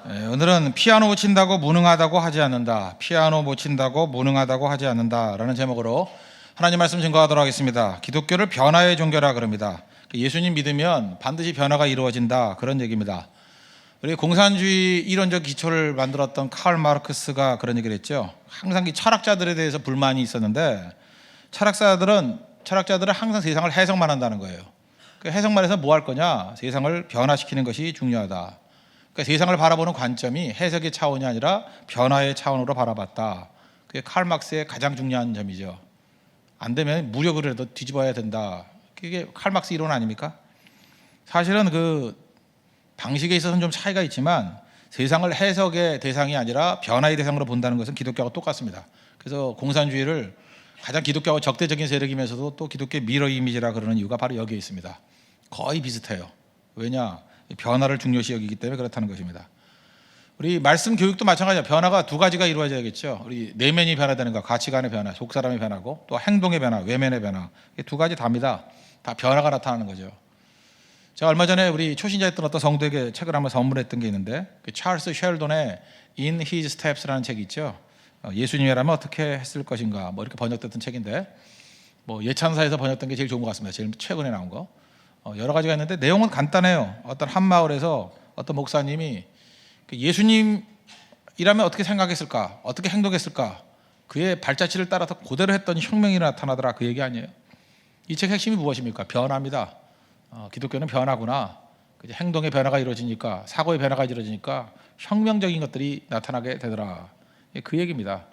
오늘은 피아노 못 친다고 무능하다고 하지 않는다. 피아노 못 친다고 무능하다고 하지 않는다 라는 제목으로 하나님 말씀 증거하도록 하겠습니다. 기독교를 변화의 종교라 그럽니다. 예수님 믿으면 반드시 변화가 이루어진다, 그런 얘기입니다. 우리 공산주의 이론적 기초를 만들었던 칼 마르크스가 그런 얘기를 했죠. 항상 이 철학자들에 대해서 불만이 있었는데 철학자들은 항상 세상을 해석만 한다는 거예요. 그 해석만 해서 뭐 할 거냐? 세상을 변화시키는 것이 중요하다. 그러니까 세상을 바라보는 관점이 해석의 차원이 아니라 변화의 차원으로 바라봤다. 그게 칼 마르크스의 가장 중요한 점이죠. 안 되면 무력으로라도 뒤집어야 된다. 그게 칼 마르크스 이론 아닙니까? 사실은 그 방식에 있어서는 좀 차이가 있지만 세상을 해석의 대상이 아니라 변화의 대상으로 본다는 것은 기독교와 똑같습니다. 그래서 공산주의를 가장 기독교와 적대적인 세력이면서도 또 기독교의 미러 이미지라 그러는 이유가 바로 여기에 있습니다. 거의 비슷해요. 왜냐? 변화를 중요시 여기기 때문에 그렇다는 것입니다. 우리 말씀 교육도 마찬가지예요. 변화가 두 가지가 이루어져야겠죠. 우리 내면이 변화되는 것, 가치관의 변화, 속사람의 변화고 또 행동의 변화, 외면의 변화. 두 가지 답니다. 다 변화가 나타나는 거죠. 제가 얼마 전에 우리 초신자였던 어떤 성도에게 책을 한번 선물했던 게 있는데 그 찰스 쉘돈의 In His Steps라는 책이 있죠. 예수님이라면 어떻게 했을 것인가, 뭐 이렇게 번역됐던 책인데 뭐 예찬사에서 번역된 게 제일 좋은 것 같습니다. 제일 최근에 나온 거. 여러 가지가 있는데 내용은 간단해요. 어떤 한 마을에서 어떤 목사님이 예수님이라면 어떻게 생각했을까, 어떻게 행동했을까, 그의 발자취를 따라서 그대로 했더니 혁명이 나타나더라, 그 얘기 아니에요. 이 책 핵심이 무엇입니까? 변화입니다. 기독교는 변화구나. 행동의 변화가 이루어지니까, 사고의 변화가 이루어지니까 혁명적인 것들이 나타나게 되더라, 그 얘기입니다.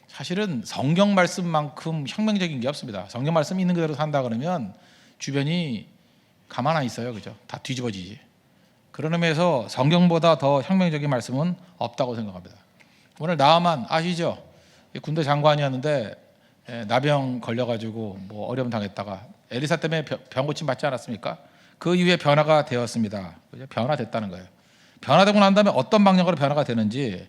사실은 성경 말씀만큼 혁명적인 게 없습니다. 성경 말씀 있는 그대로 산다 그러면 주변이 가만 안 있어요. 그죠? 다 뒤집어지지. 그런 의미에서 성경보다 더 혁명적인 말씀은 없다고 생각합니다. 오늘 나아만 아시죠? 군대 장관이었는데 나병 걸려가지고 뭐 어려움 당했다가 엘리사 때문에 병 고침 받지 않았습니까? 그 이후에 변화가 되었습니다. 그죠? 변화됐다는 거예요. 변화되고 난 다음에 어떤 방향으로 변화가 되는지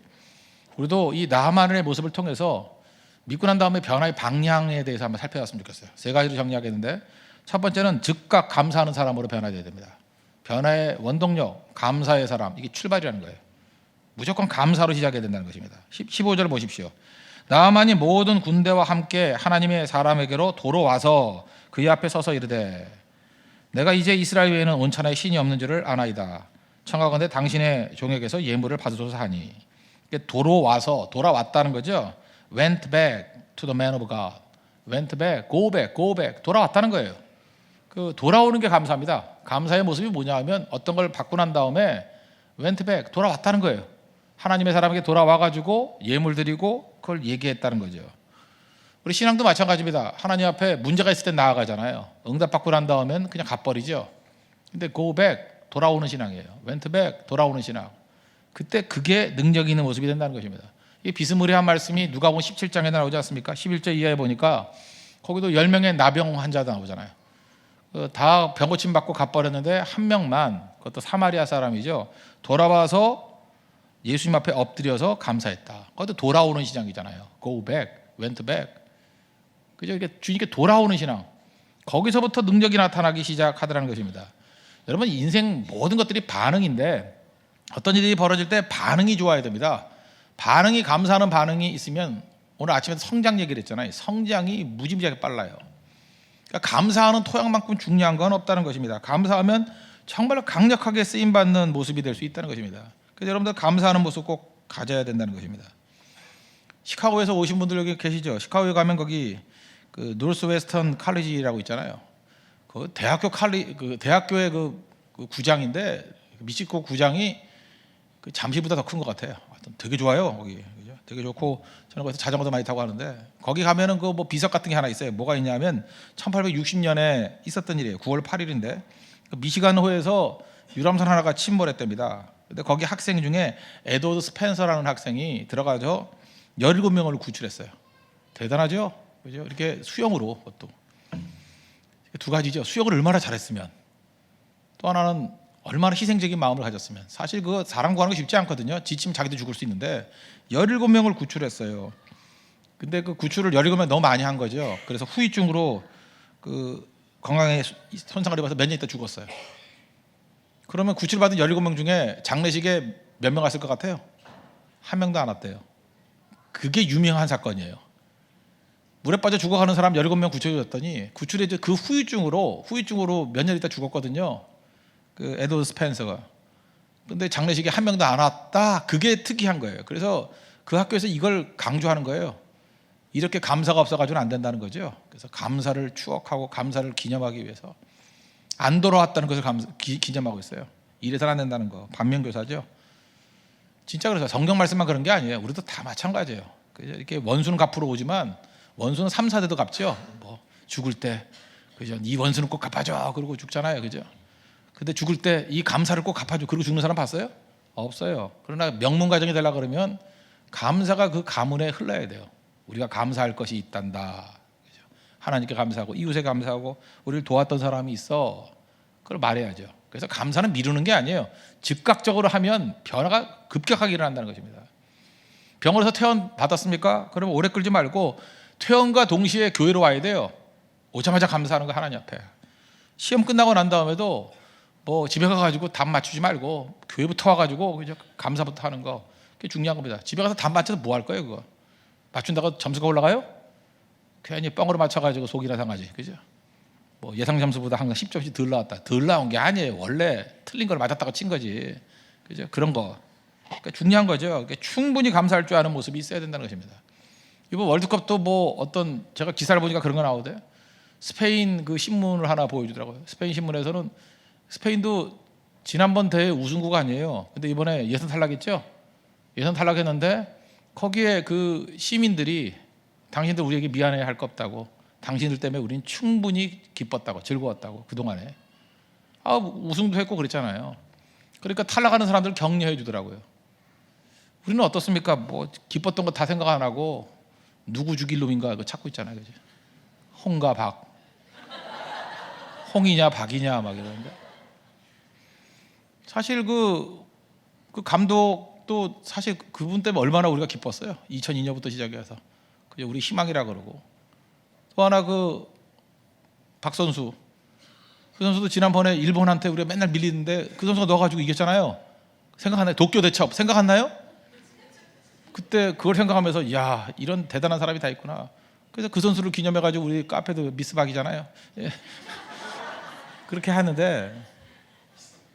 우리도 이 나아만의 모습을 통해서 믿고 난 다음에 변화의 방향에 대해서 한번 살펴봤으면 좋겠어요. 세 가지로 정리하겠는데, 첫 번째는 즉각 감사하는 사람으로 변화되어야 됩니다. 변화의 원동력, 감사의 사람, 이게 출발이라는 거예요. 무조건 감사로 시작해야 된다는 것입니다. 15절을 보십시오. 나아만이 모든 군대와 함께 하나님의 사람에게로 도로 와서 그의 앞에 서서 이르되 내가 이제 이스라엘 외에는 온천하에 신이 없는 줄을 아나이다. 청하건대 당신의 종에게서 예물을 받으소서 하니. 도로 와서, 돌아왔다는 거죠. Went back to the man of God. Went back, go back, go back. 돌아왔다는 거예요. 그 돌아오는 게 감사합니다. 감사의 모습이 뭐냐 하면 어떤 걸 받고 난 다음에 went back, 돌아왔다는 거예요. 하나님의 사람에게 돌아와가지고 예물 드리고 그걸 얘기했다는 거죠. 우리 신앙도 마찬가지입니다. 하나님 앞에 문제가 있을 때 나아가잖아요. 응답받고 난 다음엔 그냥 가버리죠. 근데 go back, 돌아오는 신앙이에요. went back, 돌아오는 신앙. 그때 그게 능력이 있는 모습이 된다는 것입니다. 이 비스무리한 말씀이 누가복음 17장에 나오지 않습니까? 11절 이하에 보니까 거기도 10명의 나병 환자가 나오잖아요. 다 병고침 받고 가버렸는데 한 명만, 그것도 사마리아 사람이죠, 돌아와서 예수님 앞에 엎드려서 감사했다. 그것도 돌아오는 신앙이잖아요. Go back, went back. 그죠? 이게 주님께 돌아오는 신앙. 거기서부터 능력이 나타나기 시작하더라는 것입니다. 여러분, 인생 모든 것들이 반응인데 어떤 일이 벌어질 때 반응이 좋아야 됩니다. 반응이, 감사하는 반응이 있으면, 오늘 아침에 성장 얘기를 했잖아요. 성장이 무지무지하게 빨라요. 그러니까 감사하는 토양만큼 중요한 건 없다는 것입니다. 감사하면 정말로 강력하게 쓰임받는 모습이 될 수 있다는 것입니다. 그래서 여러분들 감사하는 모습 꼭 가져야 된다는 것입니다. 시카고에서 오신 분들 여기 계시죠? 시카고에 가면 거기 그 노스웨스턴 칼리지라고 있잖아요. 그 대학교의 그 구장인데 미시고 구장이 그 잠실보다 더 큰 것 같아요. 되게 좋아요. 거기 그죠? 되게 좋고 저는 거기서 자전거도 많이 타고 하는데 거기 가면은 그 뭐 비석 같은 게 하나 있어요. 뭐가 있냐면 1860년에 있었던 일이에요. 9월 8일인데 그 미시간호에서 유람선 하나가 침몰했답니다. 근데 거기 학생 중에 에드워드 스펜서라는 학생이 들어가서 17명을 구출했어요. 대단하죠? 그죠? 이렇게 수영으로. 그것도 두 가지죠. 수영을 얼마나 잘했으면, 또 하나는 얼마나 희생적인 마음을 가졌으면. 사실 그 사람 구하는 거 쉽지 않거든요. 지치면 자기도 죽을 수 있는데 17명을 구출했어요. 근데 그 구출을 17명 너무 많이 한 거죠. 그래서 후유증으로 그 건강에 손상을 입어서 몇 년 있다 죽었어요. 그러면 구출받은 17명 중에 장례식에 몇 명 왔을 것 같아요? 한 명도 안 왔대요. 그게 유명한 사건이에요. 물에 빠져 죽어가는 사람 17명 구출해줬더니 구출해 그 후유증으로 몇 년 있다 죽었거든요. 그 에드워드 스펜서가. 근데 장례식에 한 명도 안 왔다. 그게 특이한 거예요. 그래서 그 학교에서 이걸 강조하는 거예요. 이렇게 감사가 없어가지고는 안 된다는 거죠. 그래서 감사를 추억하고 감사를 기념하기 위해서 안 돌아왔다는 것을 기념하고 있어요. 이래서는 안 된다는 거. 반면교사죠. 진짜 그래서 성경 말씀만 그런 게 아니에요. 우리도 다 마찬가지예요. 이렇게 원수는 갚으러 오지만 원수는 3, 4대도 갚죠. 뭐 죽을 때 그죠? 이 원수는 꼭 갚아줘. 그러고 죽잖아요. 그죠? 근데 죽을 때 이 감사를 꼭 갚아줘. 그러고 죽는 사람 봤어요? 없어요. 그러나 명문 가정이 되려고 그러면 감사가 그 가문에 흘러야 돼요. 우리가 감사할 것이 있단다. 그죠? 하나님께 감사하고 이웃에 감사하고 우리를 도왔던 사람이 있어. 그걸 말해야죠. 그래서 감사는 미루는 게 아니에요. 즉각적으로 하면 변화가 급격하게 일어난다는 것입니다. 병원에서 퇴원 받았습니까? 그러면 오래 끌지 말고 퇴원과 동시에 교회로 와야 돼요. 오자마자 감사하는 거 하나님 앞에. 시험 끝나고 난 다음에도 뭐 집에 가가지고 답 맞추지 말고 교회부터 와가지고 그죠? 감사부터 하는 거 그게 중요한 겁니다. 집에 가서 답 맞춰서 뭐 할 거예요 그거? 맞춘다고 점수가 올라가요? 괜히 뻥으로 맞춰가지고 속이나 상하지. 그죠? 뭐 예상 점수보다 항상 10점씩 덜 나왔다. 덜 나온 게 아니에요. 원래 틀린 걸 맞았다고 친 거지. 그죠? 그런 거. 그러니까 중요한 거죠. 그러니까 충분히 감사할 줄 아는 모습이 있어야 된다는 것입니다. 이번 월드컵도 뭐 어떤 제가 기사를 보니까 그런 거 나오대. 스페인 그 신문을 하나 보여주더라고요. 스페인 신문에서는 스페인도 지난번 대회 우승국 아니에요. 근데 이번에 예선 탈락했죠. 예선 탈락했는데 거기에 그 시민들이 당신들 우리에게 미안해 할 거 없다고. 당신들 때문에 우리는 충분히 기뻤다고 즐거웠다고 그동안에 우승도 했고 그랬잖아요. 그러니까 탈락하는 사람들 격려해 주더라고요. 우리는 어떻습니까? 뭐 기뻤던 거 다 생각 안 하고 누구 죽일 놈인가 그거 찾고 있잖아요. 그죠? 홍과 박, 홍이냐 박이냐 막 이러는데 사실 그 감독도 사실 그분 때문에 얼마나 우리가 기뻤어요. 2002년부터 시작해서 그죠? 우리 희망이라 그러고 또 하나 그 박선수 그 선수도 지난번에 일본한테 우리가 맨날 밀리는데 그 선수가 넣어가지고 이겼잖아요. 생각하나요? 도쿄 대첩 생각 안 나요? 그때 그걸 생각하면서 야 이런 대단한 사람이 다 있구나. 그래서 그 선수를 기념해가지고 우리 카페도 미스박이잖아요. 예. 그렇게 하는데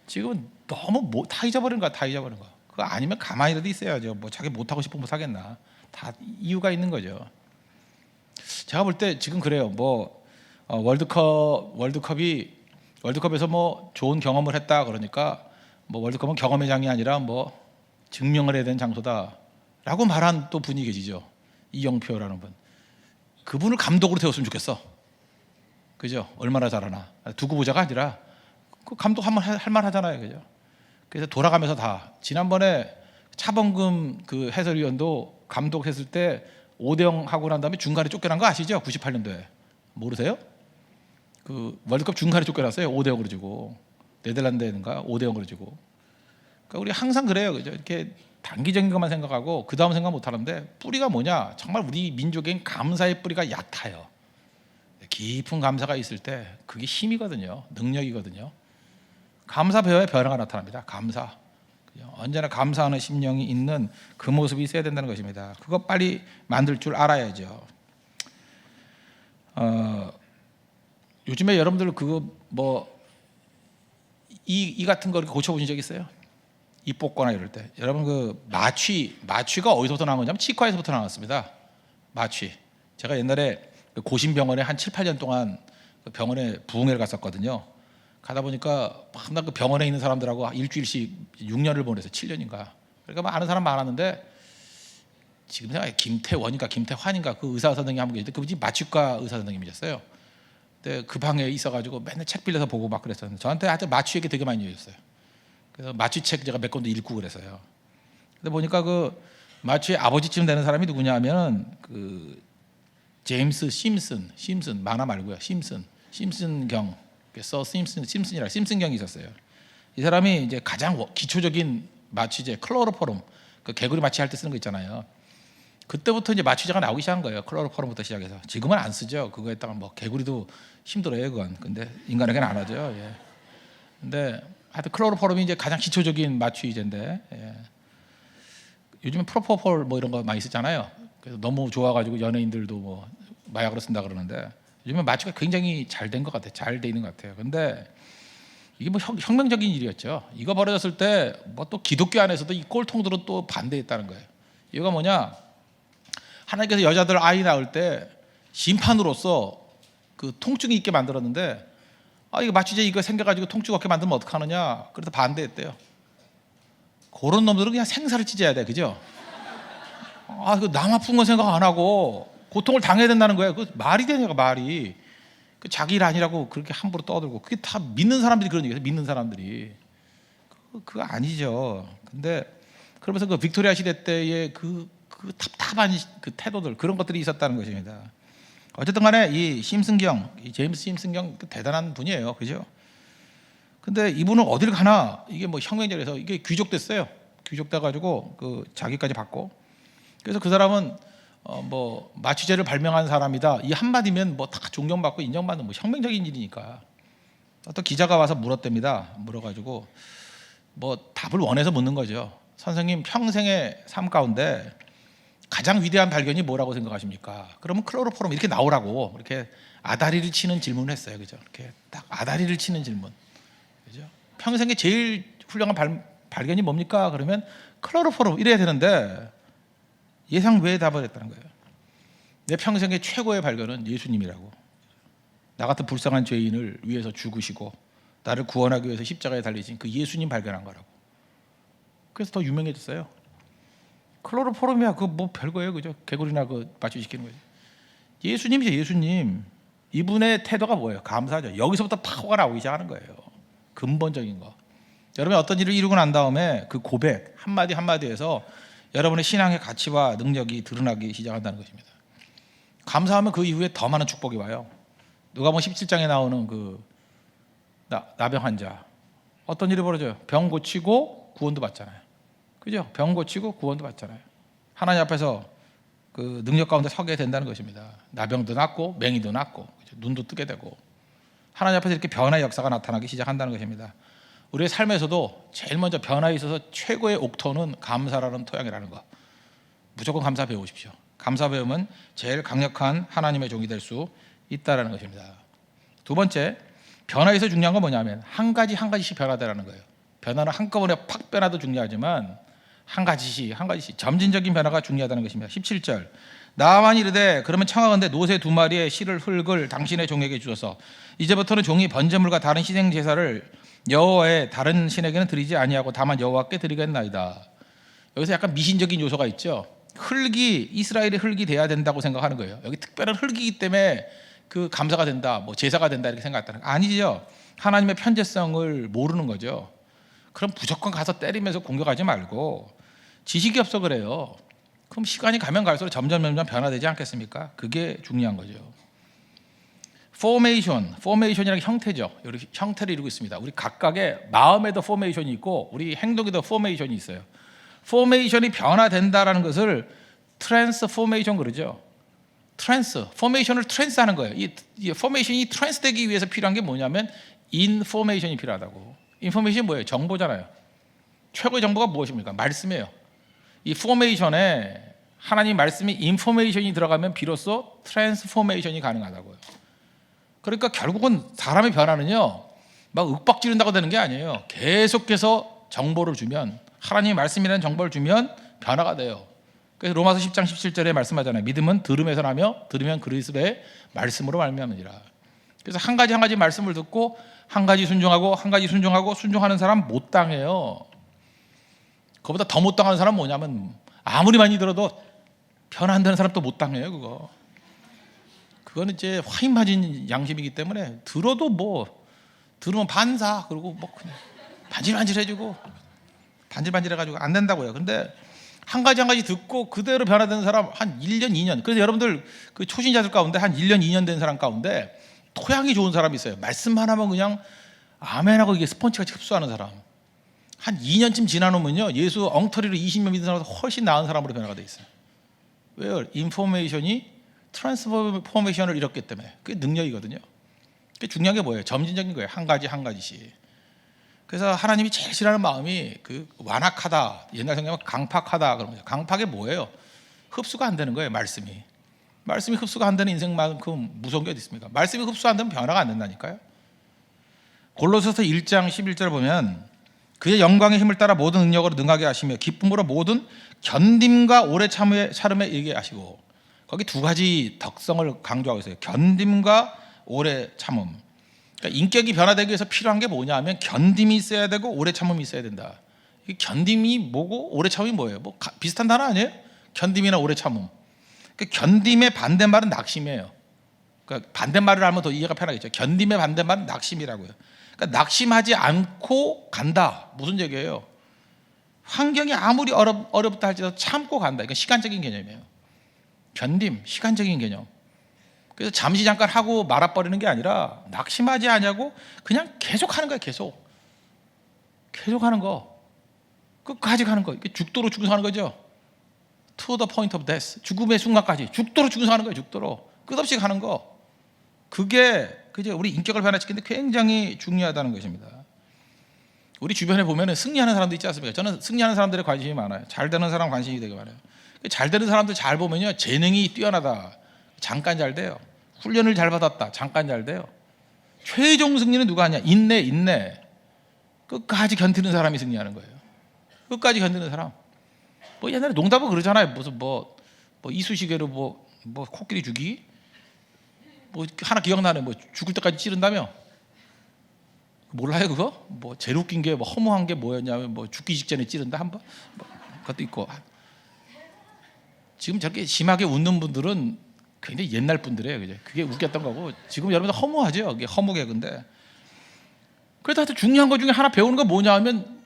지금은 너무 다 잊어버린 거야. 다 잊어버린 거야. 그거 아니면 가만히라도 있어야죠. 뭐 자기 못하고 싶으면 사겠나. 다 이유가 있는 거죠. 제가 볼 때 지금 그래요. 뭐 월드컵에서 뭐 좋은 경험을 했다 그러니까 뭐 월드컵은 경험의 장이 아니라 뭐 증명을 해야 되는 장소다라고 말한 또 분이 계시죠. 이영표라는 분. 그분을 감독으로 태웠으면 좋겠어. 그죠? 얼마나 잘하나. 두고 보자가 아니라 그 감독 한번 할 만하잖아요. 그죠? 그래서 돌아가면서 다 지난번에 차범금 그 해설위원도 감독했을 때 5대0 하고 난 다음에 중간에 쫓겨난 거 아시죠? 98년도에 모르세요? 그 월드컵 중간에 쫓겨났어요. 5대0으로 지고 네덜란드인가 5대0으로 지고. 그러니까 우리 항상 그래요. 그죠? 이렇게 단기적인 것만 생각하고 그 다음 생각 못 하는데 뿌리가 뭐냐? 정말 우리 민족엔 감사의 뿌리가 얕아요. 깊은 감사가 있을 때 그게 힘이거든요. 능력이거든요. 감사 배워야 변화가 나타납니다. 감사. 언제나 감사하는 심령이 있는 그 모습이 있어야 된다는 것입니다. 그거 빨리 만들 줄 알아야죠. 요즘에 여러분들 그거 뭐 이 같은 거 이렇게 고쳐보신 적 있어요? 입 뽑거나 이럴 때 여러분 그 마취가 어디서부터 나온 거냐면 치과에서부터 나왔습니다. 마취. 제가 옛날에 그 고심병원에 한 7, 8년 동안 그 병원에 부흥회를 갔었거든요. 가다 보니까 맨날 그 병원에 있는 사람들하고 일주일씩 6년을 보내서 7년인가. 그러니까 뭐 아는 사람 많았는데 지금 생각해 김태원인가 김태환인가 그 의사 선생님 한 분 계신데 그분이 마취과 의사 선생님이셨어요. 근데 그 방에 있어가지고 맨날 책 빌려서 보고 막 그랬었는데 저한테 하여튼 마취 얘기 되게 많이 해줬어요. 그래서 마취책 제가 몇 권도 읽고 그랬어요. 근데 보니까 그 마취의 아버지쯤 되는 사람이 누구냐면 그 제임스 심슨 만화 말고요. 심슨경 써 심슨이라 심슨경이 있었어요. 이 사람이 이제 가장 기초적인 마취제 클로로포름 그 개구리 마취할 때 쓰는 거 있잖아요. 그때부터 이제 마취제가 나오기 시작한 거예요. 클로로포름부터 시작해서 지금은 안 쓰죠. 그거에다가 뭐 개구리도 힘들어요, 그건. 근데 인간에게는 안 하죠. 예. 근데 하여튼 클로로포름이 이제 가장 기초적인 마취제인데, 예. 요즘에 프로포폴 뭐 이런 거 많이 쓰잖아요. 그래서 너무 좋아가지고 연예인들도 뭐 마약으로 쓴다 그러는데 요즘에 마취가 굉장히 잘 된 것 같아요. 잘 돼 있는 것 같아요. 근데 이게 뭐 혁명적인 일이었죠. 이거 벌어졌을 때 뭐 또 기독교 안에서도 이 꼴통들은 또 반대했다는 거예요. 이유가 뭐냐? 하나님께서 여자들 아이 낳을 때 심판으로서 그 통증이 있게 만들었는데 이거 마취제 이거 생겨가지고 통증 없게 만들면 어떡하느냐? 그래서 반대했대요. 그런 놈들은 그냥 생사를 찢어야 돼, 그죠? 이거 남 아픈 거 생각 안 하고 고통을 당해야 된다는 거예요. 그 말이 되냐고 말이. 그 자기 일 아니라고 그렇게 함부로 떠들고 그게 다 믿는 사람들이 그런 얘기예요. 믿는 사람들이 그거 아니죠. 근데 그러면서 그 빅토리아 시대 때의 그 답답한 그 태도들 그런 것들이 있었다는 것입니다. 어쨌든간에 이 심승경, 이 제임스 심승경 대단한 분이에요, 그죠? 근데 이분은 어딜 가나 이게 뭐 혁명적이라서 이게 귀족됐어요. 귀족돼가지고 그 자기까지 받고 그래서 그 사람은 뭐 마취제를 발명한 사람이다 이 한마디면 뭐 다 존경받고 인정받는 뭐 혁명적인 일이니까 어떤 기자가 와서 물었답니다. 물어가지고 뭐 답을 원해서 묻는 거죠. 선생님 평생의 삶 가운데 가장 위대한 발견이 뭐라고 생각하십니까? 그러면 클로로포럼 이렇게 나오라고 이렇게 아다리를 치는 질문을 했어요. 그죠? 이렇게 딱 아다리를 치는 질문. 그죠? 평생에 제일 훌륭한 발견이 뭡니까? 그러면 클로로포럼 이래야 되는데 예상 외의 답을 했다는 거예요. 내 평생의 최고의 발견은 예수님이라고. 나 같은 불쌍한 죄인을 위해서 죽으시고 나를 구원하기 위해서 십자가에 달리신 그 예수님 발견한 거라고. 그래서 더 유명해졌어요. 클로로포름이야 그거 뭐 별거예요, 그죠? 개구리나 그 마취시키는 거지. 예수님이죠, 예수님. 이분의 태도가 뭐예요? 감사하죠. 여기서부터 파워가 나오기 시작하는 거예요. 근본적인 거. 여러분 어떤 일을 이루고 난 다음에 그 고백 한마디 한마디에서 여러분의 신앙의 가치와 능력이 드러나기 시작한다는 것입니다. 감사하면 그 이후에 더 많은 축복이 와요. 누가복음 17장에 나오는 그 나병 환자 어떤 일이 벌어져요? 병 고치고 구원도 받잖아요. 그죠? 병 고치고 구원도 받잖아요. 하나님 앞에서 그 능력 가운데 서게 된다는 것입니다. 나병도 낫고 맹이도 낫고 그죠? 눈도 뜨게 되고 하나님 앞에서 이렇게 변화의 역사가 나타나기 시작한다는 것입니다. 우리의 삶에서도 제일 먼저 변화에 있어서 최고의 옥토는 감사라는 토양이라는 거. 무조건 감사 배우십시오. 감사 배우면 제일 강력한 하나님의 종이 될 수 있다는 것입니다. 두 번째, 변화에서 중요한 건 뭐냐면 한 가지씩 변화되라는 거예요. 변화는 한꺼번에 팍 변화도 중요하지만 한 가지씩 점진적인 변화가 중요하다는 것입니다. 17절 나만 이르되 그러면 청하건대 노새 2마리의 실을 흙을 당신의 종에게 주어서 이제부터는 종이 번제물과 다른 희생 제사를 여호와의 다른 신에게는 드리지 아니하고 다만 여호와께 드리겠나이다. 여기서 약간 미신적인 요소가 있죠. 흙이 이스라엘의 흙이 돼야 된다고 생각하는 거예요. 여기 특별한 흙이기 때문에 그 감사가 된다, 뭐 제사가 된다 이렇게 생각했다는 거 아니죠. 하나님의 편재성을 모르는 거죠. 그럼 무조건 가서 때리면서 공격하지 말고 지식이 없어 그래요. 그럼 시간이 가면 갈수록 점점 변화되지 않겠습니까? 그게 중요한 거죠. 포메이션이라는 형태죠. 이렇게 형태를 이루고 있습니다. 우리 각각의 마음에도 포메이션이 있고 우리 행동에도 포메이션이 있어요. 포메이션이 변화된다라는 것을 트랜스포메이션 그러죠. 포메이션을 트랜스하는 거예요. 이 포메이션이 트랜스되기 위해서 필요한 게 뭐냐면 인포메이션이 필요하다고. 인포메이션이 뭐예요? 정보잖아요. 최고의 정보가 무엇입니까? 말씀이에요. 이 포메이션에 하나님 말씀이 인포메이션이 들어가면 비로소 트랜스포메이션이 가능하다고요. 그러니까 결국은 사람의 변화는요 막 윽박지른다고 되는 게 아니에요. 계속해서 정보를 주면 하나님의 말씀이라는 정보를 주면 변화가 돼요. 그래서 로마서 10장 17절에 말씀하잖아요. 믿음은 들음에서 나며 들으면 그리스도의 말씀으로 말미암으리라. 그래서 한 가지 말씀을 듣고 한 가지 순종하고 순종하는 사람 못 당해요. 그보다 더 못 당하는 사람은 뭐냐면 아무리 많이 들어도 변화 안 되는 사람 또 못 당해요. 그거는 이제 화인 맞은 양심이기 때문에 들어도 뭐 들으면 반사 그리고 뭐 그냥 반질반질해지고 반질반질해가지고 안 된다고요. 근데 한 가지 듣고 그대로 변화되는 사람 한 1년 2년. 그래서 여러분들 그 초신자들 가운데 한 1년 2년 된 사람 가운데 토양이 좋은 사람이 있어요. 말씀만 하면 그냥 아멘하고 이게 스펀지같이 흡수하는 사람. 한 2년쯤 지나놓으면요 예수 엉터리로 20년 믿는 사람보다 훨씬 나은 사람으로 변화가 돼 있어요. 왜요? 인포메이션이 트랜스포메이션을 이뤘기 때문에 그게 능력이거든요. 그게 중요한 게 뭐예요? 점진적인 거예요. 한 가지씩. 그래서 하나님이 제일 싫어하는 마음이 그 완악하다, 옛날 성경은 강팍하다 그런 거죠. 강팍이 뭐예요? 흡수가 안 되는 거예요. 말씀이 흡수가 안 되는 인생만큼 무서운 게 어디 있습니까? 말씀이 흡수 안 되면 변화가 안 된다니까요. 골로새서 1장 11절 보면 그의 영광의 힘을 따라 모든 능력으로 능하게 하시며 기쁨으로 모든 견딤과 오래 참음에 이르게 하시고, 거기 두 가지 덕성을 강조하고 있어요. 견딤과 오래 참음. 그러니까 인격이 변화되기 위해서 필요한 게 뭐냐 하면 견딤이 있어야 되고 오래 참음이 있어야 된다. 이 견딤이 뭐고 오래 참음이 뭐예요? 뭐 비슷한 단어 아니에요? 견딤이나 오래 참음. 그 견딤의 반대말은 낙심이에요. 그러니까 반대말을 하면 더 이해가 편하겠죠. 견딤의 반대말은 낙심이라고요. 그러니까 낙심하지 않고 간다. 무슨 얘기예요? 환경이 아무리 어렵다 할지라도 참고 간다. 이건 시간적인 개념이에요. 견딤, 시간적인 개념. 그래서 잠시 잠깐 하고 말아버리는 게 아니라 낙심하지 않냐고 그냥 계속 하는 거예요. 계속 하는 거, 끝까지 가는 거. 죽도록 충성하는 거죠. To the point of death. 죽음의 순간까지 죽도록 충성하는 거예요. 죽도록 끝없이 가는 거. 그게 우리 인격을 변화시키는데 굉장히 중요하다는 것입니다. 우리 주변에 보면 승리하는 사람도 있지 않습니까? 저는 승리하는 사람들에 관심이 많아요. 잘 되는 사람 관심이 되게 많아요. 잘 되는 사람들 잘 보면요, 재능이 뛰어나다, 잠깐 잘 돼요. 훈련을 잘 받았다, 잠깐 잘 돼요. 최종 승리는 누가 하냐? 인내. 끝까지 견디는 사람이 승리하는 거예요. 끝까지 견디는 사람. 뭐 옛날에 농담은 그러잖아요. 무슨 뭐 이쑤시개로 뭐 코끼리 죽이, 뭐 하나 기억나네. 뭐 죽을 때까지 찌른다며. 몰라요 그거? 뭐 제일 웃긴 게 뭐 허무한 게 뭐였냐면 뭐 죽기 직전에 찌른다 한번, 뭐 그것도 있고. 지금 저렇게 심하게 웃는 분들은 굉장히 옛날 분들이에요. 그죠? 그게 웃겼던 거고, 지금 여러분들 허무하죠. 그게 허무 개그인데. 그래도 하여튼 중요한 것 중에 하나 배우는 거 뭐냐 하면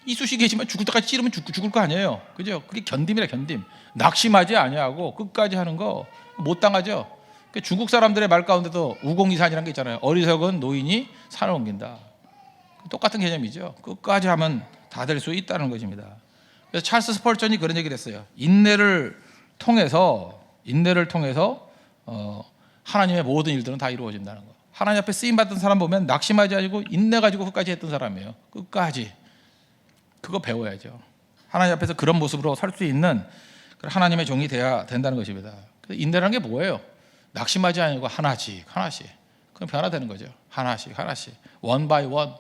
이쑤시개지만 죽을 때까지 찌르면 죽을 거 아니에요. 그죠? 그게 견딤이라, 견딤. 낙심하지 아니하고 끝까지 하는 거 못 당하죠. 중국 사람들의 말 가운데도 우공이산이라는 게 있잖아요. 어리석은 노인이 산을 옮긴다. 똑같은 개념이죠. 끝까지 하면 다 될 수 있다는 것입니다. 그래서 찰스 스펄전이 그런 얘기를 했어요. 인내를 통해서 하나님의 모든 일들은 다 이루어진다는 거. 하나님 앞에 쓰임 받던 사람 보면 낙심하지 않고 인내 가지고 끝까지 했던 사람이에요. 끝까지. 그거 배워야죠. 하나님 앞에서 그런 모습으로 설 수 있는 하나님의 종이 돼야 된다는 것입니다. 그래서 인내라는 게 뭐예요? 낙심하지 않고 하나씩 그럼 변화되는 거죠. 하나씩 one by one.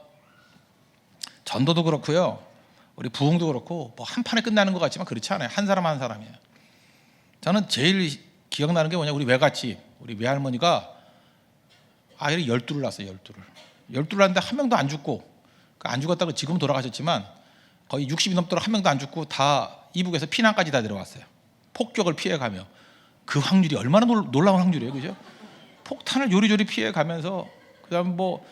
전도도 그렇고요, 우리 부흥도 그렇고 뭐 한 판에 끝나는 것 같지만 그렇지 않아요. 한 사람 한 사람이에요. 저는 제일 기억나는 게 뭐냐, 우리 외갓집, 우리 외할머니가 아이를 12를 낳았어요. 12를 낳았는데 한 명도 안 죽고, 안 죽었다고 지금 돌아가셨지만 거의 60이 넘도록 한 명도 안 죽고 다 이북에서 피난까지 다 내려왔어요. 폭격을 피해가며. 그 확률이 얼마나 놀라운 확률이에요. 그죠? 폭탄을 요리조리 피해가면서, 그다음 뭐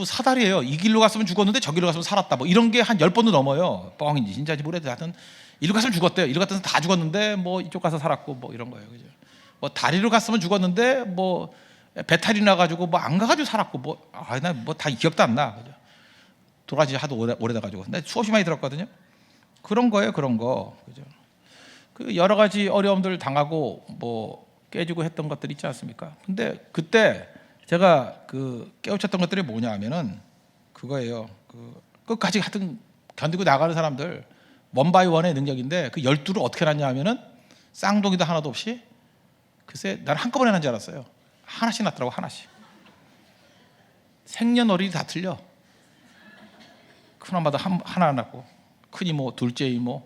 사다리예요. 이 길로 갔으면 죽었는데 저 길로 갔으면 살았다, 뭐 이런 게 한 10번도 넘어요. 뻥인지 진짜인지 모르겠어요. 하여튼 이리로 갔으면 죽었대요. 이리로 갔으면 다 죽었는데 뭐 이쪽 가서 살았고 뭐 이런 거예요. 그죠? 뭐 다리로 갔으면 죽었는데 뭐 배탈이 나가지고 뭐 안 가가지고 살았고 나 뭐 다 기억도 안 나. 그죠? 돌아가지 하도 오래돼 가지고. 근데 수없이 많이 들었거든요. 그런 거예요, 그런 거. 그죠? 그 여러 가지 어려움들 당하고 뭐 깨지고 했던 것들 있지 않습니까? 근데 그때 제가 깨우쳤던 것들이 뭐냐 하면은 그거예요. 끝까지 하여튼 견디고 나가는 사람들, 원바이 원의 능력인데 그 12를 어떻게 났냐 하면은 쌍둥이도 하나도 없이, 글쎄 난 한꺼번에 난 줄 알았어요. 하나씩 났더라고, 하나씩. 생년월일이 다 틀려. 큰엄마도 하나 낳고, 큰 이모, 둘째 이모,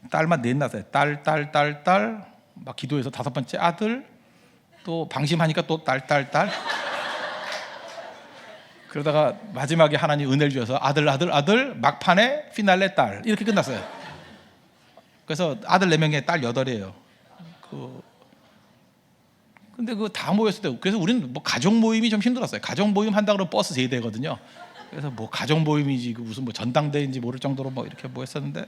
딸만 넷 낳았어요. 딸, 막 기도해서 5번째 아들, 또 방심하니까 또 딸. 그러다가 마지막에 하나님 은혜를 주셔서 아들, 막판에 피날레 딸, 이렇게 끝났어요. 그래서 아들 4명에 딸 8이에요. 근데 다 모였을 때, 그래서 우리는 뭐 가족 모임이 좀 힘들었어요. 가족 모임 한다 그러면 버스 3대거든요. 그래서 뭐 가족 모임이지 무슨 뭐 전당대회인지 모를 정도로 뭐 이렇게 모였었는데,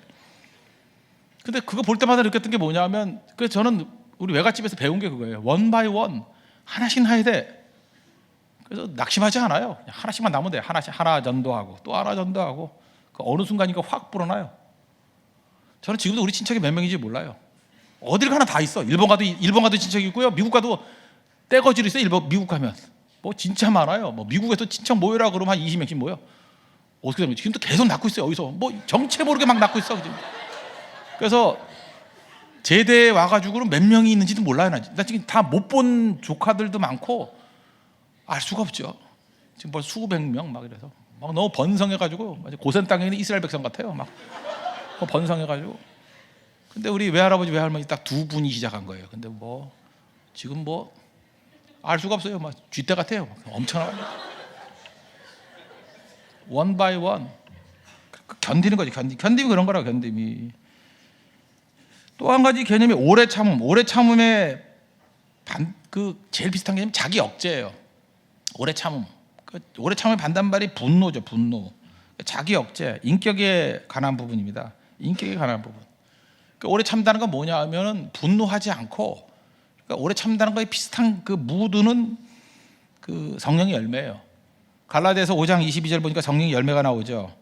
근데 그거 볼 때마다 느꼈던 게 뭐냐면, 그래서 저는 우리 외갓집에서 배운 게 그거예요. 원 바이 원, 하나씩 나야 돼. 그래서 낙심하지 않아요. 그냥 하나씩만 나면 돼. 하나 전도하고 또 하나 전도하고, 어느 순간인가 확 불어나요. 저는 지금도 우리 친척이 몇 명인지 몰라요. 어딜 가나 다 있어. 일본 가도 친척이 있고요. 미국 가도 떼거지로 있어요. 미국 가면 뭐 진짜 많아요. 뭐 미국에서 친척 모여라 그러면 한 20명씩 모여. 어떻게 된 거지? 지금도 계속 낳고 있어요. 어디서 뭐 정체 모르게 막 낳고 있어. 그래서 제대에 와가지고는 몇 명이 있는지도 몰라요. 나 지금 다 못 본 조카들도 많고 알 수가 없죠. 지금 벌써 수백 명 막 이래서 막 너무 번성해가지고 고센 땅에 있는 이스라엘 백성 같아요. 막 번성해가지고. 근데 우리 외할아버지 외할머니 딱 두 분이 시작한 거예요. 근데 뭐 지금 뭐 알 수가 없어요. 막 쥐떼 같아요. 엄청나게 원 바이 원 견디는 거지. 견디면 그런 거라. 견딤이. 또 한 가지 개념이 오래 참음. 오래 참음의 제일 비슷한 개념이 자기 억제예요. 오래 참음. 오래 참음의 반대말이 분노죠. 분노. 자기 억제. 인격에 관한 부분입니다. 인격에 관한 부분. 오래 참다는 건 뭐냐 하면은 분노하지 않고, 그러니까 오래 참다는 거에 비슷한 그 무드는 그 성령의 열매예요. 갈라디아서 5장 22절 보니까 성령의 열매가 나오죠.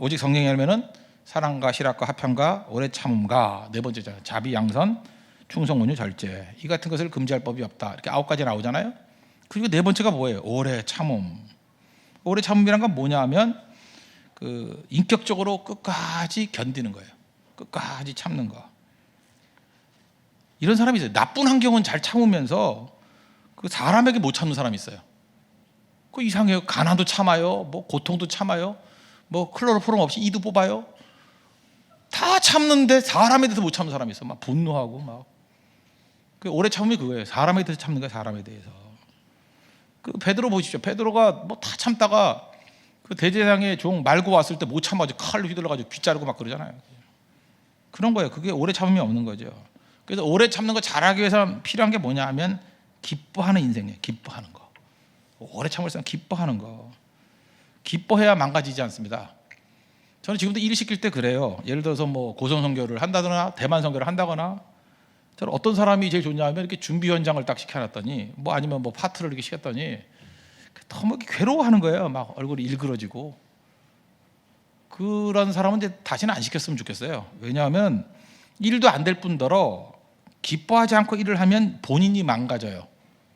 오직 성령의 열매는 사랑과 실학과 화평과 오래 참음과, 네 번째잖아요. 자비, 양선, 충성, 온유, 절제. 이 같은 것을 금지할 법이 없다. 이렇게 9가지 나오잖아요. 그리고 네 번째가 뭐예요? 오래 참음. 오래 참음이란 건 뭐냐 하면 그 인격적으로 끝까지 견디는 거예요. 끝까지 참는 거. 이런 사람이 있어요. 나쁜 환경은 잘 참으면서 그 사람에게 못 참는 사람이 있어요. 그 이상해요. 가난도 참아요. 뭐 고통도 참아요. 뭐 클로로폼 없이 이도 뽑아요. 다 참는데 사람에 대해서 못 참는 사람이 있어. 막 분노하고 막. 그 오래 참음이 그거예요. 사람에 대해서 참는 거예요. 사람에 대해서. 그 베드로 보십시오. 베드로가 뭐 다 참다가 그 대제사장의 종 말고 왔을 때 못 참아가지고 칼로 휘둘러가지고 귀 자르고 막 그러잖아요. 그런 거예요. 그게 오래 참음이 없는 거죠. 그래서 오래 참는 거 잘하기 위해서 필요한 게 뭐냐 하면 기뻐하는 인생이에요. 기뻐하는 거. 오래 참을 사람 기뻐하는 거. 기뻐해야 망가지지 않습니다. 저는 지금도 일 시킬 때 그래요. 예를 들어서 뭐 고성 선교를 한다거나 대만 선교를 한다거나, 저는 어떤 사람이 제일 좋냐 하면 이렇게 준비 현장을 딱 시켜놨더니 뭐 아니면 뭐 파트를 이렇게 시켰더니 너무 괴로워하는 거예요. 막 얼굴이 일그러지고. 그런 사람은 이제 다시는 안 시켰으면 좋겠어요. 왜냐하면 일도 안 될 뿐더러 기뻐하지 않고 일을 하면 본인이 망가져요.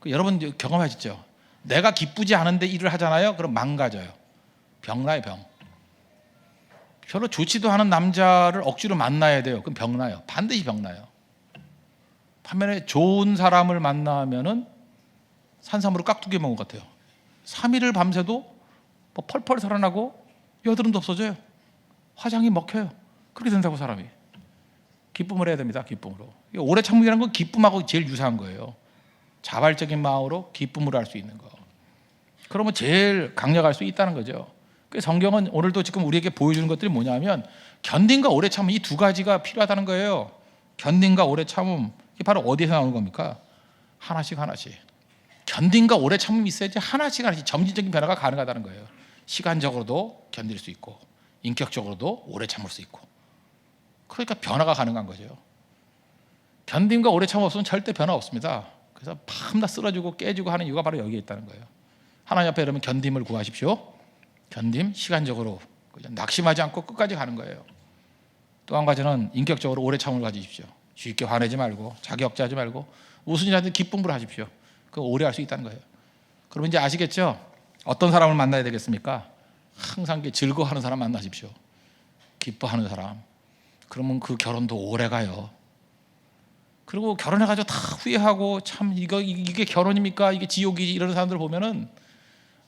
여러분 경험하셨죠? 내가 기쁘지 않은데 일을 하잖아요. 그럼 망가져요. 병나요, 병. 별로 좋지도 않은 남자를 억지로 만나야 돼요. 그럼 병나요. 반드시 병나요. 반면에 좋은 사람을 만나면은 산삼으로 깍두기 먹은 것 같아요. 3일을 밤새도 뭐 펄펄 살아나고 여드름도 없어져요. 화장이 먹혀요. 그렇게 된다고 사람이. 기쁨을 해야 됩니다. 기쁨으로. 오래 참음이라는 건 기쁨하고 제일 유사한 거예요. 자발적인 마음으로 기쁨으로 할 수 있는 거. 그러면 제일 강력할 수 있다는 거죠. 성경은 오늘도 지금 우리에게 보여주는 것들이 뭐냐면 견딘과 오래 참음, 이 두 가지가 필요하다는 거예요. 견딘과 오래 참음. 이게 바로 어디에서 나오는 겁니까? 하나씩 하나씩. 견딘과 오래 참음이 있어야지 하나씩 하나씩 점진적인 변화가 가능하다는 거예요. 시간적으로도 견딜 수 있고 인격적으로도 오래 참을 수 있고. 그러니까 변화가 가능한 거죠. 견딤과 오래 참음 없으면 절대 변화 없습니다. 그래서 밤낮 쓰러지고 깨지고 하는 이유가 바로 여기에 있다는 거예요. 하나님 앞에 여러분 견딤을 구하십시오. 견딤, 시간적으로 낙심하지 않고 끝까지 가는 거예요. 또 한 가지는 인격적으로 오래 참음을 가지십시오. 쉽게 화내지 말고 자기 억제하지 말고 무슨 일 하든 기쁨으로 하십시오. 그 오래 할 수 있다는 거예요. 그러면 이제 아시겠죠? 어떤 사람을 만나야 되겠습니까? 항상 즐거워하는 사람 만나십시오. 기뻐하는 사람. 그러면 그 결혼도 오래 가요. 그리고 결혼해가지고 다 후회하고 참 이게 결혼입니까? 이게 지옥이지 이런 사람들 보면은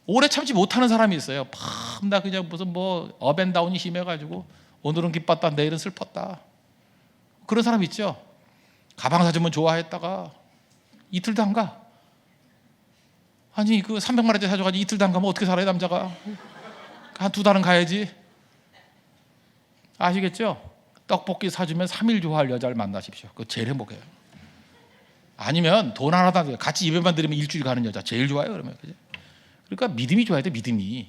오래 참지 못하는 사람이 있어요. 밤나 그냥 무슨 뭐 업앤다운이 심해가지고 오늘은 기뻤다 내일은 슬펐다. 그런 사람 있죠. 가방 사주면 좋아했다가 이틀도 안 가. 아니 그 300만 원짜리 사줘가지고 이틀도 안 가면 어떻게 살아요 남자가? 한 2달은 가야지. 아시겠죠? 떡볶이 사주면 3일 좋아할 여자를 만나십시오. 그거 제일 행복해요. 아니면 돈 하나도 같이 예배만 드리면 일주일 가는 여자 제일 좋아요. 그러면 그러니까 믿음이 좋아야 돼. 믿음이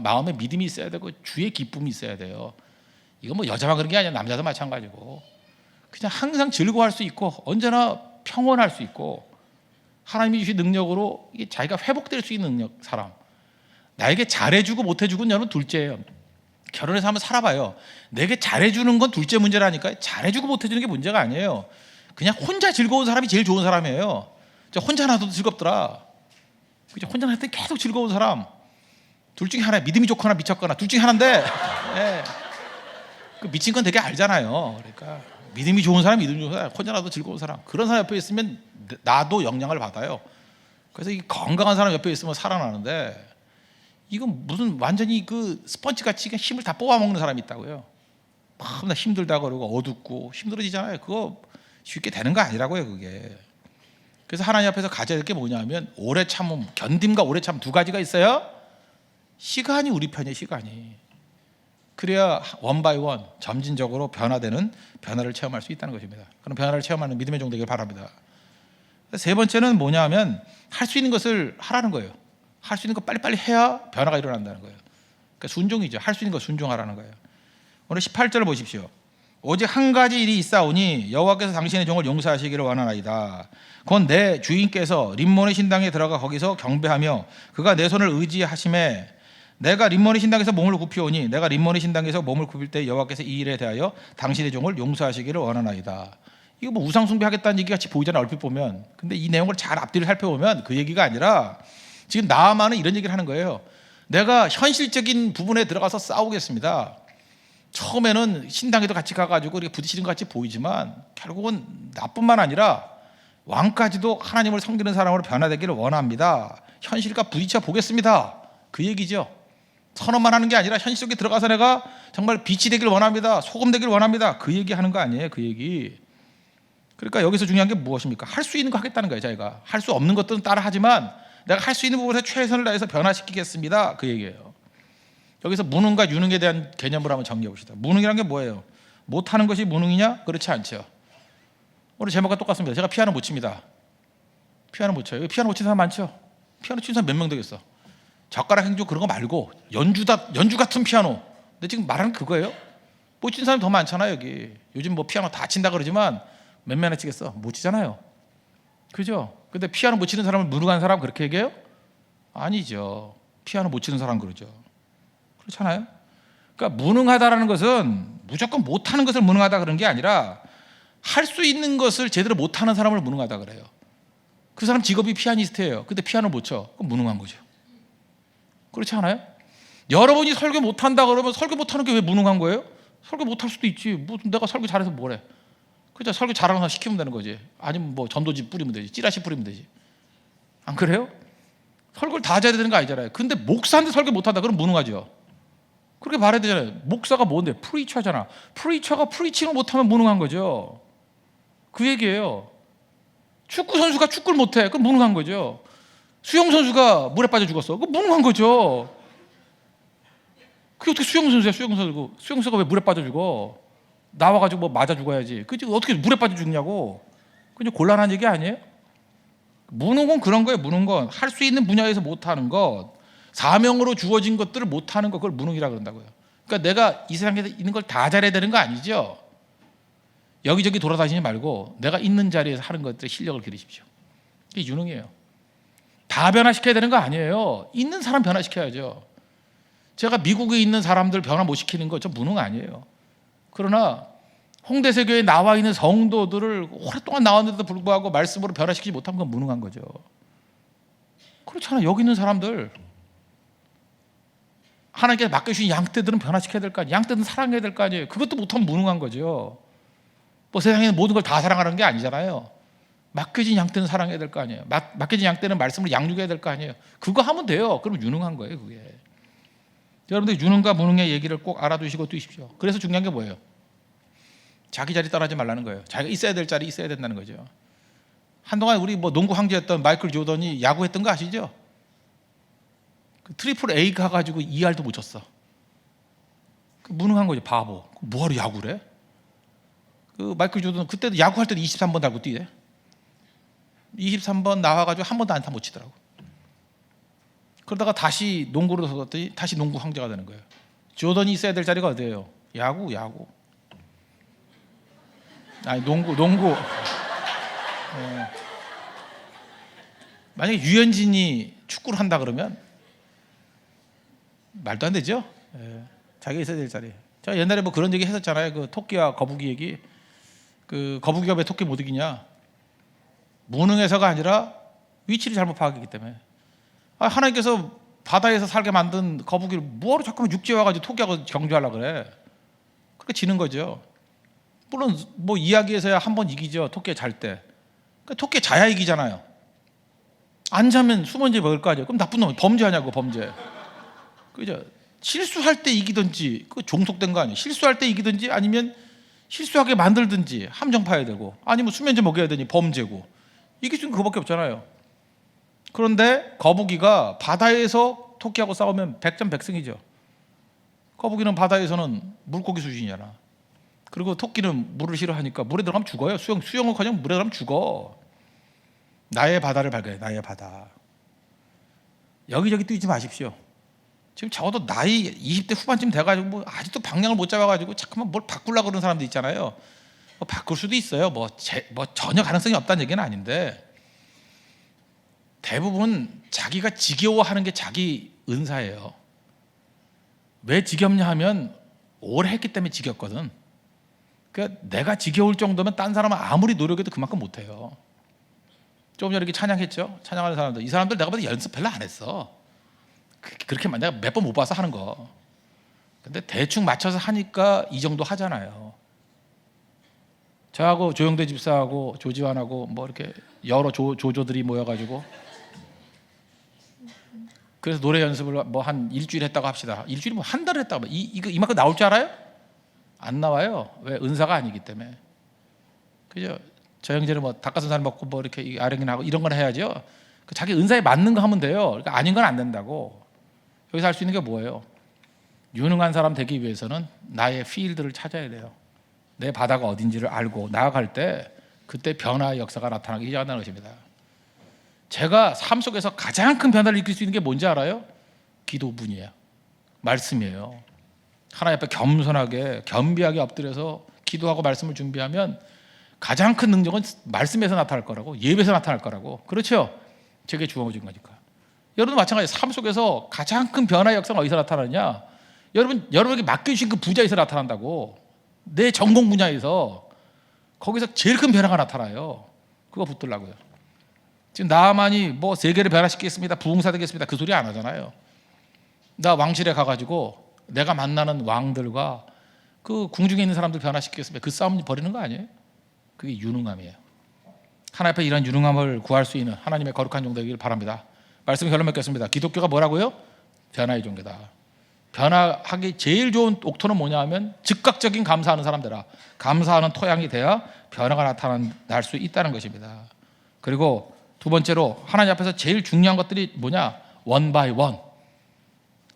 마음에 믿음이 있어야 되고 주의 기쁨이 있어야 돼요. 이건 뭐 여자만 그런 게 아니라 남자도 마찬가지고 그냥 항상 즐거워할 수 있고 언제나 평온할 수 있고 하나님이 주신 능력으로 자기가 회복될 수 있는 능력 사람. 나에게 잘해주고 못해주고는 여러분 둘째예요. 결혼해서 한번 살아봐요. 내게 잘해주는 건 둘째 문제라니까. 잘해주고 못해주는 게 문제가 아니에요. 그냥 혼자 즐거운 사람이 제일 좋은 사람이에요. 혼자 놔둬도 즐겁더라. 혼자 놔둘 때 계속 즐거운 사람. 둘 중에 하나, 믿음이 좋거나 미쳤거나 둘 중에 하나인데 예. 그 미친 건 되게 알잖아요. 그러니까 믿음이 좋은 사람, 믿음이 좋은 사람, 혼자라도 즐거운 사람, 그런 사람 옆에 있으면 나도 영향을 받아요. 그래서 이 건강한 사람 옆에 있으면 살아나는데, 이건 무슨 완전히 그 스펀지 같이 힘을 다 뽑아먹는 사람이 있다고요. 막 힘들다 그러고 어둡고 힘들어지잖아요. 그거 쉽게 되는 거 아니라고요, 그게. 그래서 하나님 앞에서 가져야 될 게 뭐냐면, 오래 참음, 견딤과 오래 참 두 가지가 있어요. 시간이 우리 편이에요, 시간이. 그래야 원 바이 원 점진적으로 변화되는 변화를 체험할 수 있다는 것입니다. 그런 변화를 체험하는 믿음의 종 되길 바랍니다. 세 번째는 뭐냐면, 할 수 있는 것을 하라는 거예요. 할 수 있는 거 빨리빨리 해야 변화가 일어난다는 거예요. 그러니까 순종이죠. 할 수 있는 거 순종하라는 거예요. 오늘 18절을 보십시오. 오직 한 가지 일이 있사오니 여호와께서 당신의 종을 용서하시기를 원하나이다. 곧 내 주인께서 림몬의 신당에 들어가 거기서 경배하며 그가 내 손을 의지하심에 내가 림몬의 신당에서 몸을 굽히오니 내가 림몬의 신당에서 몸을 굽힐 때 여호와께서 이 일에 대하여 당신의 종을 용서하시기를 원하나이다. 이거 뭐 우상숭배하겠다는 얘기 같이 보이잖아, 얼핏 보면. 근데 이 내용을 잘 앞뒤를 살펴보면 그 얘기가 아니라 지금 나아만은 이런 얘기를 하는 거예요. 내가 현실적인 부분에 들어가서 싸우겠습니다. 처음에는 신당에도 같이 가가지고 이렇게 부딪히는 것 같이 보이지만 결국은 나뿐만 아니라 왕까지도 하나님을 섬기는 사람으로 변화되기를 원합니다. 현실과 부딪혀 보겠습니다. 그 얘기죠. 선언만 하는 게 아니라 현실 속에 들어가서 내가 정말 빛이 되길 원합니다. 소금 되길 원합니다. 그 얘기 하는 거 아니에요, 그 얘기. 그러니까 여기서 중요한 게 무엇입니까? 할 수 있는 거 하겠다는 거예요. 자기가 할 수 없는 것들은 따라 하지만 내가 할 수 있는 부분에서 최선을 다해서 변화시키겠습니다. 그 얘기예요. 여기서 무능과 유능에 대한 개념을 한번 정리해 봅시다. 무능이란 게 뭐예요? 못하는 것이 무능이냐? 그렇지 않죠. 오늘 제목과 똑같습니다. 제가 피아노 못 칩니다. 피아노 못 쳐요. 피아노 못 치는 사람 많죠? 피아노 치는 사람 몇 명 되겠어? 젓가락 행조 그런 거 말고 연주 같은 피아노. 근데 지금 말하는 그거예요? 못 치는 사람이 더 많잖아요, 여기. 요즘 뭐 피아노 다 친다 그러지만 몇 명이나 치겠어? 못 치잖아요. 그죠? 근데 피아노 못 치는 사람을 무능한 사람 그렇게 얘기해요? 아니죠. 피아노 못 치는 사람 그러죠. 그렇잖아요. 그러니까 무능하다라는 것은 무조건 못하는 것을 무능하다 그런 게 아니라 할 수 있는 것을 제대로 못하는 사람을 무능하다 그래요. 그 사람 직업이 피아니스트예요. 근데 피아노 못 쳐. 그럼 무능한 거죠. 그렇지 않아요? 여러분이 설교 못한다 그러면 설교 못하는 게 왜 무능한 거예요? 설교 못할 수도 있지. 뭐 내가 설교 잘해서 뭐래. 그죠? 설교 잘하는 사람 시키면 되는 거지. 아니면 뭐 전도지 뿌리면 되지. 찌라시 뿌리면 되지. 안 그래요? 설교를 다 잘해야 되는 거 아니잖아요. 근데 목사인데 설교 못한다 그럼 무능하죠. 그렇게 말해야 되잖아요. 목사가 뭔데? 프리처잖아. 프리처가 프리칭을 못하면 무능한 거죠. 그 얘기예요. 축구 선수가 축구를 못해. 그럼 무능한 거죠. 수영 선수가 물에 빠져 죽었어. 그럼 무능한 거죠. 그게 어떻게 수영 선수야? 수영 선수고 수영 선수가 왜 물에 빠져 죽어? 나와가지고 뭐 맞아 죽어야지. 그지? 어떻게 물에 빠져 죽냐고. 그냥 곤란한 얘기 아니에요? 무능은 그런 거예요. 무능 건 할 수 있는 분야에서 못하는 것, 사명으로 주어진 것들을 못하는 것, 그걸 무능이라 그런다고요. 그러니까 내가 이 세상에 있는 걸 다 잘해야 되는 거 아니죠. 여기저기 돌아다니지 말고 내가 있는 자리에서 하는 것들의 실력을 기르십시오. 이게 유능이에요. 다 변화시켜야 되는 거 아니에요. 있는 사람 변화시켜야죠. 제가 미국에 있는 사람들 변화 못 시키는 거 좀 무능 아니에요. 그러나 홍대세교에 나와 있는 성도들을 오랫동안 나왔는데도 불구하고 말씀으로 변화시키지 못한 건 무능한 거죠. 그렇잖아. 여기 있는 사람들 하나님께서 맡겨주신 양떼들은 변화시켜야 될 거 아니에요. 양떼들은 사랑해야 될 거 아니에요. 그것도 못하면 무능한 거죠. 뭐 세상에는 모든 걸 다 사랑하는 게 아니잖아요. 맡겨진 양떼는 사랑해야 될 거 아니에요. 맡겨진 양떼는 말씀을 양육해야 될 거 아니에요. 그거 하면 돼요. 그럼 유능한 거예요, 그게. 여러분들 유능과 무능의 얘기를 꼭 알아두시고 뛰십시오. 그래서 중요한 게 뭐예요? 자기 자리 떠나지 말라는 거예요. 자기가 있어야 될 자리 있어야 된다는 거죠. 한동안 우리 뭐 농구 황제였던 마이클 조던이 야구했던 거 아시죠? 그 트리플 A 가가지고 2할도 못 쳤어. 무능한 거죠, 바보. 뭐하러 야구를 해? 그 마이클 조던 그때도 야구할 때도 23번 달고 뛰대. 23번 나와가지고 한 번도 안타 못 치더라고. 그러다가 다시 농구로 들어갔더니 다시 농구 황제가 되는 거예요. 조던이 있어야 될 자리가 어디예요? 야구. 아니 농구. 만약에 유현진이 축구를 한다 그러면 말도 안 되죠. 자기가 있어야 될 자리. 제가 옛날에 뭐 그런 얘기 했었잖아요. 그 토끼와 거북이 얘기. 그 거북이가 왜 토끼 못 이기냐? 무능해서가 아니라 위치를 잘못 파악했기 때문에. 하나님께서 바다에서 살게 만든 거북이를 뭐하러 자꾸만 육지에 와가지고 토끼하고 경주하려고 그래. 그렇게 지는 거죠. 물론 뭐 이야기에서야 한 번 이기죠. 토끼 잘 때. 그러니까 토끼 자야 이기잖아요. 안 자면 수먼지 먹을 거 아니에요. 그럼 나쁜 놈 범죄하냐고, 범죄. 그죠? 실수할 때 이기든지, 그 종속된 거 아니에요. 실수할 때 이기든지 아니면 실수하게 만들든지 함정 파야 되고, 아니면 수면제 먹여야 되니 범죄고. 이길 수 있는 그거밖에 없잖아요. 그런데 거북이가 바다에서 토끼하고 싸우면 백전백승이죠. 거북이는 바다에서는 물고기 수준이잖아. 그리고 토끼는 물을 싫어하니까 물에 들어가면 죽어요. 수영을커녕 물에 들어가면 죽어. 나의 바다를 발견해. 나의 바다. 여기저기 뛰지 마십시오. 지금 적어도 나이 20대 후반쯤 돼가지고 뭐 아직도 방향을 못 잡아가지고 자꾸만 뭘 바꾸려고 그러는 사람들 있잖아요. 뭐 바꿀 수도 있어요. 뭐 전혀 가능성이 없다는 얘기는 아닌데, 대부분 자기가 지겨워하는 게 자기 은사예요. 왜 지겹냐 하면 오래 했기 때문에 지겹거든. 그러니까 내가 지겨울 정도면 딴 사람은 아무리 노력해도 그만큼 못해요. 조금 전에 이렇게 찬양했죠. 찬양하는 사람들, 이 사람들 내가 봐도 연습 별로 안 했어. 그렇게만 내가 몇 번 못 봐서 하는 거. 근데 대충 맞춰서 하니까 이 정도 하잖아요. 저하고 조영대 집사하고 조지환하고 뭐 이렇게 여러 조조들이 모여가지고 그래서 노래 연습을 뭐 한 일주일 했다고 합시다. 일주일이 뭐 한 달 했다고. 이만큼 나올 줄 알아요? 안 나와요. 왜? 은사가 아니기 때문에. 그죠? 저 형제는 뭐 닭가슴살 먹고 뭐 이렇게 아령이나 하고 이런 건 해야죠. 자기 은사에 맞는 거 하면 돼요. 그러니까 아닌 건 안 된다고. 여기서 할 수 있는 게 뭐예요? 유능한 사람 되기 위해서는 나의 필드를 찾아야 돼요. 내 바다가 어딘지를 알고 나아갈 때 그때 변화의 역사가 나타나기 시작한다는 것입니다. 제가 삶 속에서 가장 큰 변화를 일으킬 수 있는 게 뭔지 알아요? 기도문이에요. 말씀이에요. 하나님 앞에 겸손하게 겸비하게 엎드려서 기도하고 말씀을 준비하면 가장 큰 능력은 말씀에서 나타날 거라고, 예배에서 나타날 거라고. 그렇죠? 제게 주어진 거니까. 여러분도 마찬가지예요. 삶 속에서 가장 큰 변화의 역사가 어디서 나타나느냐? 여러분에게 맡겨주신 그 부자에서 나타난다고. 내 전공 분야에서. 거기서 제일 큰 변화가 나타나요. 그거 붙들라고요. 지금 나만이 뭐 세계를 변화시키겠습니다, 부흥사 되겠습니다, 그 소리 안 하잖아요. 나 왕실에 가가지고 내가 만나는 왕들과 그 궁중에 있는 사람들 변화시키겠습니다, 그 싸움 벌이는 거 아니에요? 그게 유능함이에요. 하나님 앞에 이런 유능함을 구할 수 있는 하나님의 거룩한 종들 되기를 바랍니다. 말씀 결론 맺겠습니다. 기독교가 뭐라고요? 변화의 종교다. 변화하기 제일 좋은 옥토는 뭐냐 하면 즉각적인 감사하는 사람들아, 감사하는 토양이 돼야 변화가 나타날 수 있다는 것입니다. 그리고 두 번째로 하나님 앞에서 제일 중요한 것들이 뭐냐? 원 바이 원,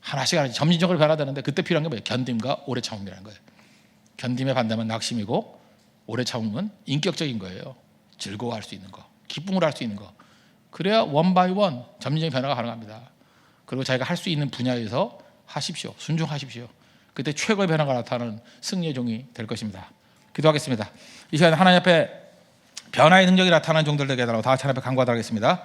하나씩 점진적으로 변화되는데 그때 필요한 게 뭐예요? 견딤과 오래 참음이라는 거예요. 견딤의 반대면 낙심이고 오래 참음은 인격적인 거예요. 즐거워할 수 있는 거, 기쁨을 할 수 있는 거. 그래야 원 바이 원 점진적인 변화가 가능합니다. 그리고 자기가 할 수 있는 분야에서 하십시오. 순종하십시오. 그때 최고의 변화가 나타나는 승리의 종이 될 것입니다. 기도하겠습니다. 이 시간에 하나님 앞에 변화의 능력이 나타나는 종들 되게 해달라고 다 같이 하나님 앞에 간구하도록 하겠습니다.